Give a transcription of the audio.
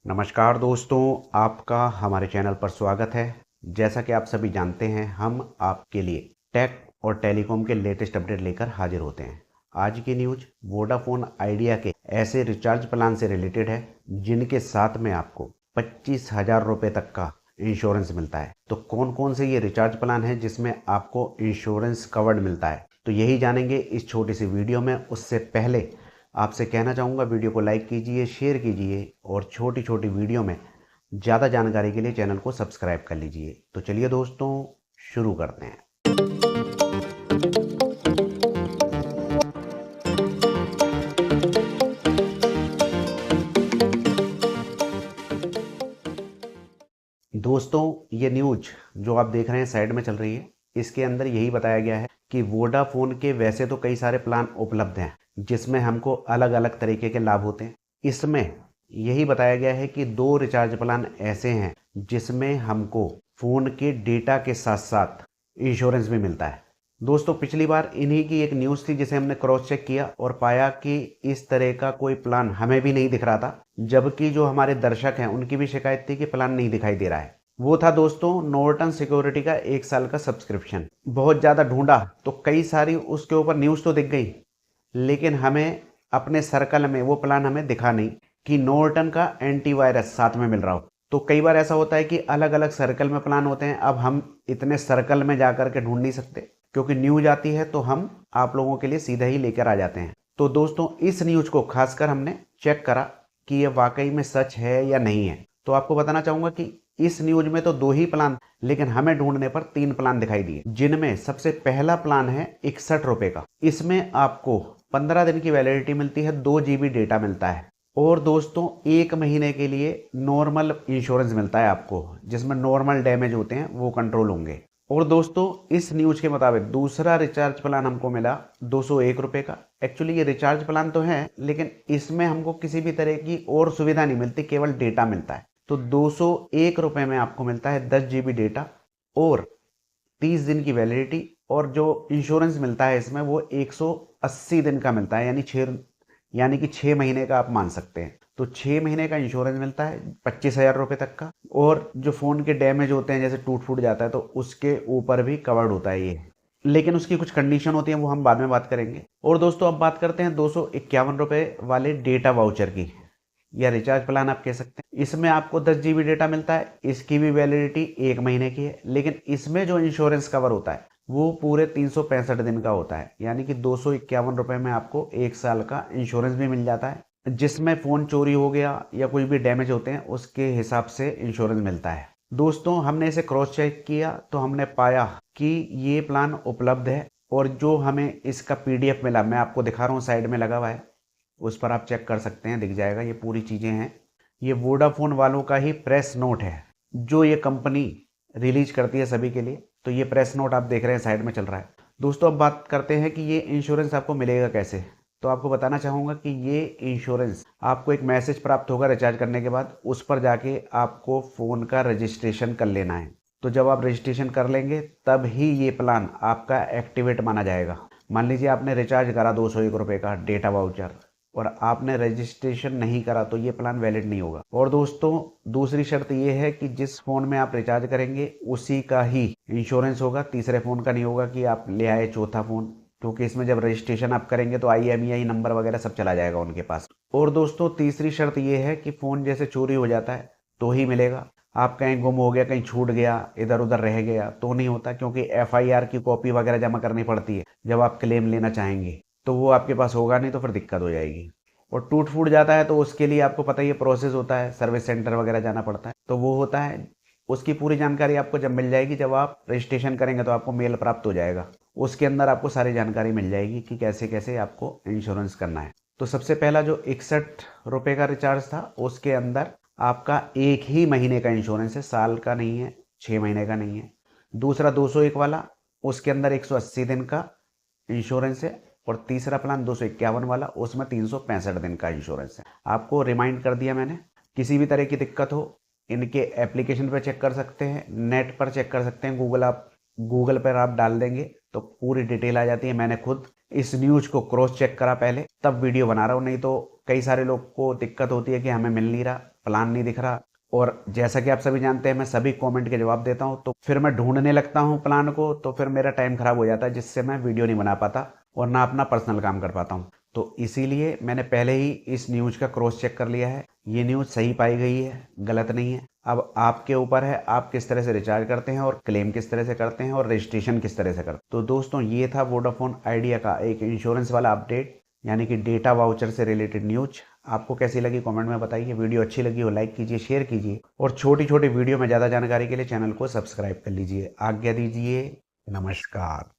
नमस्कार दोस्तों, आपका हमारे चैनल पर स्वागत है। जैसा कि आप सभी जानते हैं, हम आपके लिए टेक और टेलीकॉम के लेटेस्ट अपडेट लेकर हाजिर होते हैं। आज की न्यूज वोडाफोन आइडिया के ऐसे रिचार्ज प्लान से रिलेटेड है जिनके साथ में आपको 25,000 रुपये तक का इंश्योरेंस मिलता है। तो कौन कौन से ये रिचार्ज प्लान है जिसमें आपको इंश्योरेंस कवर्ड मिलता है, तो यही जानेंगे इस छोटी सी वीडियो में। उससे पहले आपसे कहना चाहूँगा, वीडियो को लाइक कीजिए, शेयर कीजिए और छोटी छोटी वीडियो में ज़्यादा जानकारी के लिए चैनल को सब्सक्राइब कर लीजिए। तो चलिए दोस्तों, शुरू करते हैं। दोस्तों, ये न्यूज जो आप देख रहे हैं साइड में चल रही है, इसके अंदर यही बताया गया है कि वोडाफोन के वैसे तो कई सारे प्लान उपलब्ध हैं जिसमें हमको अलग अलग तरीके के लाभ होते हैं। इसमें यही बताया गया है कि 2 रिचार्ज प्लान ऐसे हैं जिसमें हमको फ़ोन के डेटा के साथ साथ इंश्योरेंस भी मिलता है। दोस्तों, पिछली बार इन्हीं की एक न्यूज़ थी जिसे हमने क्रॉस चेक किया और पाया कि इस तरह का कोई प्लान हमें भी नहीं दिख रहा था, जबकि जो हमारे दर्शक हैं उनकी भी शिकायत थी कि प्लान नहीं दिखाई दे रहा है। वो था दोस्तों नॉर्टन सिक्योरिटी का 1 साल का सब्सक्रिप्शन। बहुत ज़्यादा ढूंढा तो कई सारी उसके ऊपर न्यूज़ तो दिख गई, लेकिन हमें अपने सर्कल में वो प्लान हमें दिखा नहीं कि नॉर्टन का एंटीवायरस साथ में मिल रहा हो। तो कई बार ऐसा होता है कि अलग अलग सर्कल में प्लान होते हैं। अब हम इतने सर्कल में जा कर के ढूंढ नहीं सकते, क्योंकि न्यूज आती है तो हम आप लोगों के लिए सीधा ही लेकर आ जाते हैं। तो दोस्तों, इस न्यूज को खासकर हमने चेक करा कि ये वाकई में सच है या नहीं है। तो आपको बताना चाहूंगा कि इस न्यूज में तो 2 ही प्लान, लेकिन हमें ढूंढने पर 3 प्लान दिखाई दिए, जिनमें सबसे पहला प्लान है 61 रुपए का। इसमें आपको 15 दिन की वैलिडिटी मिलती है, 2 GB डेटा मिलता है और दोस्तों 1 महीने के लिए नॉर्मल इंश्योरेंस मिलता है आपको, जिसमें नॉर्मल डैमेज होते हैं वो कंट्रोल होंगे। और दोस्तों, इस न्यूज के मुताबिक दूसरा रिचार्ज प्लान हमको मिला 201 रुपए का। एक्चुअली ये रिचार्ज प्लान तो है, लेकिन इसमें हमको किसी भी तरह की और सुविधा नहीं मिलती, केवल डेटा मिलता है। तो 201 रुपए में आपको मिलता है 10 GB डेटा और 30 दिन की वैलिडिटी। और जो इंश्योरेंस मिलता है इसमें वो 180 दिन का मिलता है, यानी कि 6 महीने का आप मान सकते हैं। तो 6 महीने का इंश्योरेंस मिलता है 25,000 रुपये तक का। और जो फ़ोन के डैमेज होते हैं, जैसे टूट फूट जाता है, तो उसके ऊपर भी कवर्ड होता है ये, लेकिन उसकी कुछ कंडीशन होती है, वो हम बाद में बात करेंगे। और दोस्तों, अब बात करते हैं 251 रुपये वाले डेटा वाउचर की, या रिचार्ज प्लान आप कह सकते हैं। इसमें आपको 10 GB डेटा मिलता है। इसकी भी वैलिडिटी 1 महीने की है, लेकिन इसमें जो इंश्योरेंस कवर होता है वो पूरे 365 दिन का होता है, यानी कि 251 रुपये में आपको 1 साल का इंश्योरेंस भी मिल जाता है, जिसमें फ़ोन चोरी हो गया या कोई भी डैमेज होते हैं उसके हिसाब से इंश्योरेंस मिलता है। दोस्तों, हमने इसे क्रॉस चेक किया तो हमने पाया कि ये प्लान उपलब्ध है। और जो हमें इसका PDF मिला, मैं आपको दिखा रहा हूँ, साइड में लगा हुआ है, उस पर आप चेक कर सकते हैं, दिख जाएगा। ये पूरी चीज़ें हैं, ये वोडाफोन वालों का ही प्रेस नोट है जो ये कंपनी रिलीज करती है सभी के लिए। तो ये प्रेस नोट आप देख रहे हैं साइड में चल रहा है। दोस्तों, अब बात करते हैं कि ये इंश्योरेंस आपको मिलेगा कैसे। तो आपको बताना चाहूँगा कि ये इंश्योरेंस आपको एक मैसेज प्राप्त होगा रिचार्ज करने के बाद, उस पर जाके आपको फ़ोन का रजिस्ट्रेशन कर लेना है। तो जब आप रजिस्ट्रेशन कर लेंगे तब ही ये प्लान आपका एक्टिवेट माना जाएगा। मान लीजिए आपने रिचार्ज करा 201 रुपये का डेटा वाउचर और आपने रजिस्ट्रेशन नहीं करा, तो ये प्लान वैलिड नहीं होगा। और दोस्तों, दूसरी शर्त ये है कि जिस फ़ोन में आप रिचार्ज करेंगे उसी का ही इंश्योरेंस होगा, तीसरे फ़ोन का नहीं होगा कि आप ले आए चौथा फ़ोन, क्योंकि इसमें जब रजिस्ट्रेशन आप करेंगे तो IMEI नंबर वगैरह सब चला जाएगा उनके पास। और दोस्तों, तीसरी शर्त ये है कि फ़ोन जैसे चोरी हो जाता है तो ही मिलेगा। आप कहीं गुम हो गया, कहीं छूट गया, इधर उधर रह गया तो नहीं होता, क्योंकि FIR की कॉपी वगैरह जमा करनी पड़ती है जब आप क्लेम लेना चाहेंगे, तो वो आपके पास होगा नहीं, तो फिर दिक्कत हो जाएगी। और टूट फूट जाता है तो उसके लिए आपको पता ही है, प्रोसेस होता है, सर्विस सेंटर वगैरह जाना पड़ता है, तो वो होता है। उसकी पूरी जानकारी आपको जब मिल जाएगी, जब आप रजिस्ट्रेशन करेंगे तो आपको मेल प्राप्त हो जाएगा, उसके अंदर आपको सारी जानकारी मिल जाएगी कि कैसे कैसे आपको इंश्योरेंस करना है। तो सबसे पहला जो 61 रुपये का रिचार्ज था, उसके अंदर आपका 1 ही महीने का इंश्योरेंस है, साल का नहीं है, 6 महीने का नहीं है। दूसरा 201 वाला, उसके अंदर 180 दिन का इंश्योरेंस है। और तीसरा प्लान 251 वाला, उसमें 365 दिन का इंश्योरेंस है। आपको रिमाइंड कर दिया मैंने। किसी भी तरह की दिक्कत हो, इनके एप्लीकेशन पर चेक कर सकते हैं, नेट पर चेक कर सकते हैं, गूगल पर आप डाल देंगे तो पूरी डिटेल आ जाती है। मैंने खुद इस न्यूज को क्रॉस चेक करा पहले, तब वीडियो बना रहा हूँ, नहीं तो कई सारे लोग को दिक्कत होती है कि हमें मिल नहीं रहा, प्लान नहीं दिख रहा। और जैसा कि आप सभी जानते हैं मैं सभी कमेंट के जवाब देता हूं, तो फिर मैं ढूंढने लगता हूं प्लान को, तो फिर मेरा टाइम खराब हो जाता है, जिससे मैं वीडियो नहीं बना पाता और ना अपना पर्सनल काम कर पाता हूं। तो इसीलिए मैंने पहले ही इस न्यूज़ का क्रॉस चेक कर लिया है, ये न्यूज़ सही पाई गई है, गलत नहीं है। अब आपके ऊपर है आप किस तरह से रिचार्ज करते हैं और क्लेम किस तरह से करते हैं और रजिस्ट्रेशन किस तरह से करते हैं। तो दोस्तों ये था वोडाफोन आइडिया का एक इंश्योरेंस वाला अपडेट, यानी कि डेटा वाउचर से रिलेटेड न्यूज। आपको कैसी लगी कमेंट में बताइए। वीडियो अच्छी लगी हो लाइक कीजिए, शेयर कीजिए और छोटी छोटी वीडियो में ज़्यादा जानकारी के लिए चैनल को सब्सक्राइब कर लीजिए। आज्ञा दीजिए, नमस्कार।